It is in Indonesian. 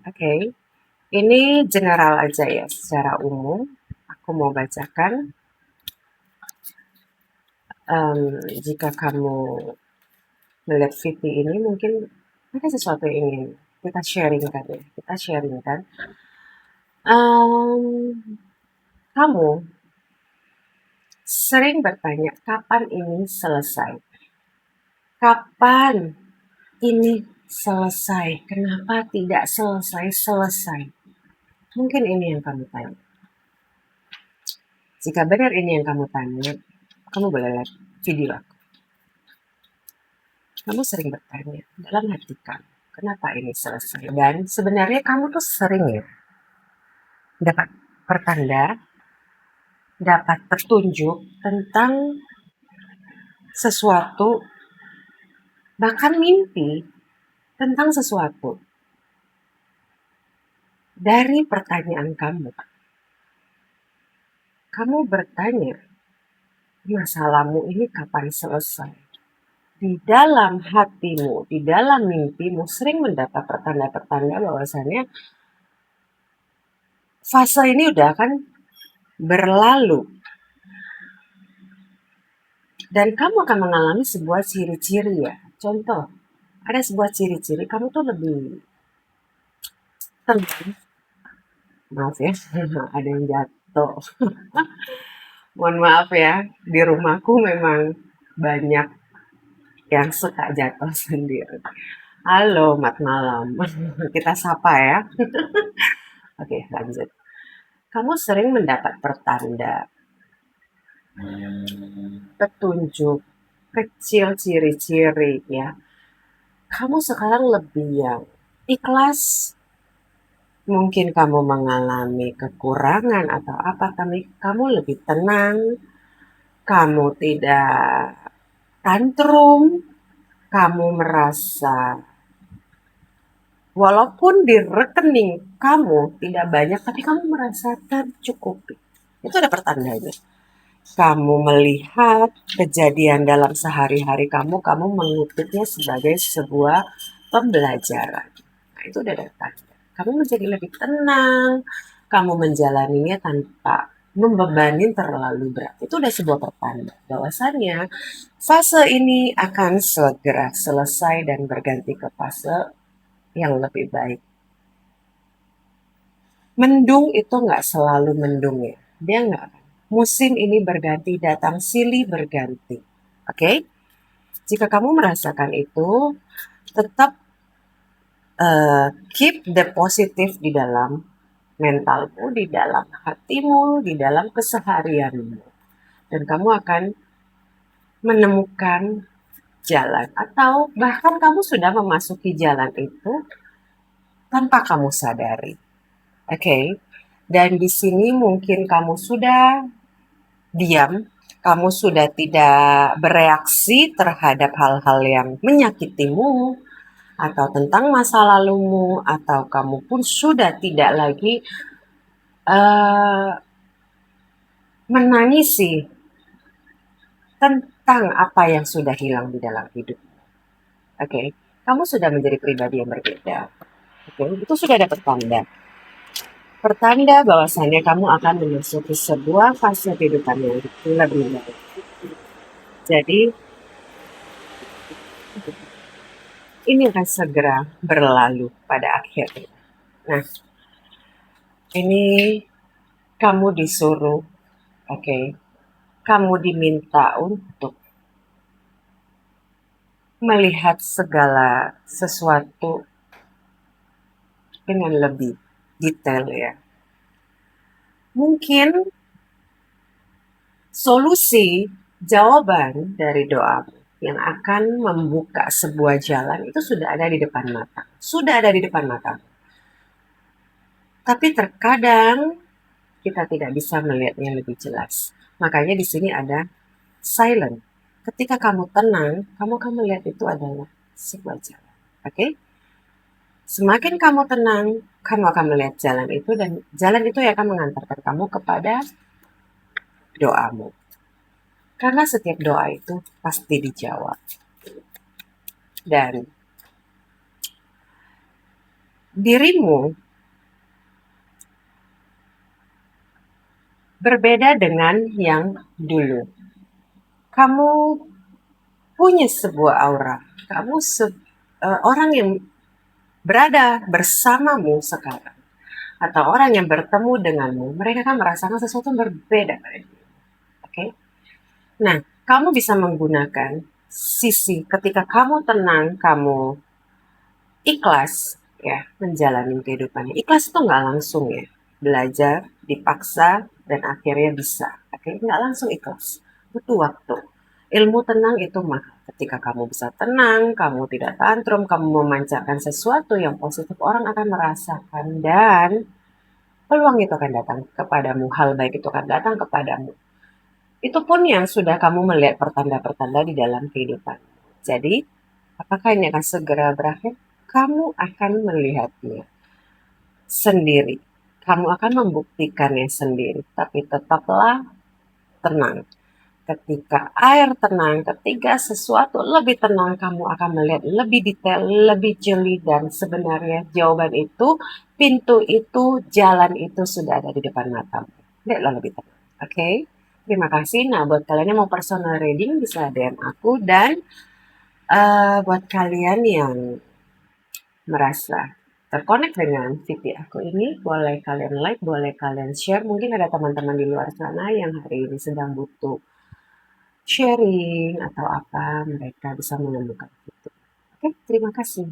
Oke, ini general aja ya, secara umum. Aku mau bacakan. Jika kamu melihat VT ini, mungkin ada sesuatu yang ingin kita sharingkan ya. Kita sharingkan. Kamu sering bertanya, kapan ini selesai? Kapan ini selesai? Kenapa tidak selesai-selesai? Mungkin ini yang kamu tanya. Jika benar ini yang kamu tanya, kamu boleh lihat video aku. Kamu sering bertanya dalam hati kamu, kenapa ini selesai? Dan sebenarnya kamu tuh sering ya dapat pertanda, dapat petunjuk tentang sesuatu, bahkan mimpi tentang sesuatu dari pertanyaan kamu. Kamu bertanya, masalahmu ini kapan selesai? Di dalam hatimu, di dalam mimpimu sering mendapat pertanda-pertanda bahwasannya fase ini udah akan berlalu. Dan kamu akan mengalami sebuah ciri-ciri ya. Contoh, ada sebuah ciri-ciri kamu tuh lebih tenang. Maaf ya, ada yang jatuh. Mohon maaf ya, di rumahku memang banyak yang suka jatuh sendiri. Halo, mat malam. Kita sapa ya. Oke, lanjut. Kamu sering mendapat pertanda, petunjuk, kecil ciri-ciri ya. Kamu sekarang lebih yang ikhlas. Mungkin kamu mengalami kekurangan atau apa, tapi kamu lebih tenang, kamu tidak tantrum, kamu merasa walaupun di rekening kamu tidak banyak, tapi kamu merasa tercukupi. Itu ada pertandanya. Kamu melihat kejadian dalam sehari-hari kamu mengutipnya sebagai sebuah pembelajaran. Nah, itu udah ada tanda. Kamu menjadi lebih tenang, kamu menjalaninya tanpa membebani terlalu berat. Itu udah sebuah pertanda bahwasannya fase ini akan segera selesai dan berganti ke fase yang lebih baik. Mendung itu nggak selalu mendung ya. Dia nggak. Musim ini berganti, datang silih berganti. Oke? Jika kamu merasakan itu, tetap keep the positive di dalam mentalmu, di dalam hatimu, di dalam keseharianmu. Dan kamu akan menemukan jalan. Atau bahkan kamu sudah memasuki jalan itu tanpa kamu sadari. Oke? Dan di sini mungkin kamu sudah diam, kamu sudah tidak bereaksi terhadap hal-hal yang menyakitimu, atau tentang masa lalumu, atau kamu pun sudah tidak lagi uh, menangisi tentang apa yang sudah hilang di dalam hidup. Oke, kamu sudah menjadi pribadi yang berbeda. Oke, itu sudah ada pertanda. Pertanda bahwasannya kamu akan memasuki sebuah fase kehidupan yang lebih baik. Jadi, ini akan segera berlalu pada akhirnya. Nah, ini kamu disuruh, oke, kamu diminta untuk melihat segala sesuatu dengan lebih detail ya. Mungkin solusi, jawaban dari doa yang akan membuka sebuah jalan itu sudah ada di depan mata. Sudah ada di depan mata. Tapi terkadang kita tidak bisa melihatnya lebih jelas. Makanya di sini ada silent. Ketika kamu tenang, kamu akan melihat itu adalah sebuah jalan. Oke? Semakin kamu tenang, kamu akan melihat jalan itu dan jalan itu yang akan mengantarkan kamu kepada doamu. Karena setiap doa itu pasti dijawab. Dan dirimu berbeda dengan yang dulu. Kamu punya sebuah aura. Kamu orang yang berada bersamamu sekarang atau orang yang bertemu denganmu, mereka kan merasakan sesuatu yang berbeda. Oke? Nah, kamu bisa menggunakan sisi ketika kamu tenang, kamu ikhlas ya menjalani kehidupannya. Ikhlas itu nggak langsung ya. Belajar, dipaksa, dan akhirnya bisa. Oke, nggak langsung ikhlas. Butuh waktu. Ilmu tenang itu mahal. Ketika kamu bisa tenang, kamu tidak tantrum, kamu memancarkan sesuatu yang positif, orang akan merasakan dan peluang itu akan datang kepadamu. Hal baik itu akan datang kepadamu. Itu pun yang sudah kamu melihat pertanda-pertanda di dalam kehidupan. Jadi, apakah ini akan segera berakhir? Kamu akan melihatnya sendiri. Kamu akan membuktikannya sendiri. Tapi tetaplah tenang. Ketika air tenang, ketika sesuatu lebih tenang, kamu akan melihat lebih detail, lebih jeli, dan sebenarnya jawaban itu, pintu itu, jalan itu sudah ada di depan matamu. Lihatlah lebih tenang. Oke? Terima kasih. Nah, buat kalian yang mau personal reading, bisa DM aku. Dan buat kalian yang merasa terkonek dengan VP aku ini, boleh kalian like, boleh kalian share. Mungkin ada teman-teman di luar sana yang hari ini sedang butuh sharing atau apa, mereka bisa menemukan itu. Oke, terima kasih.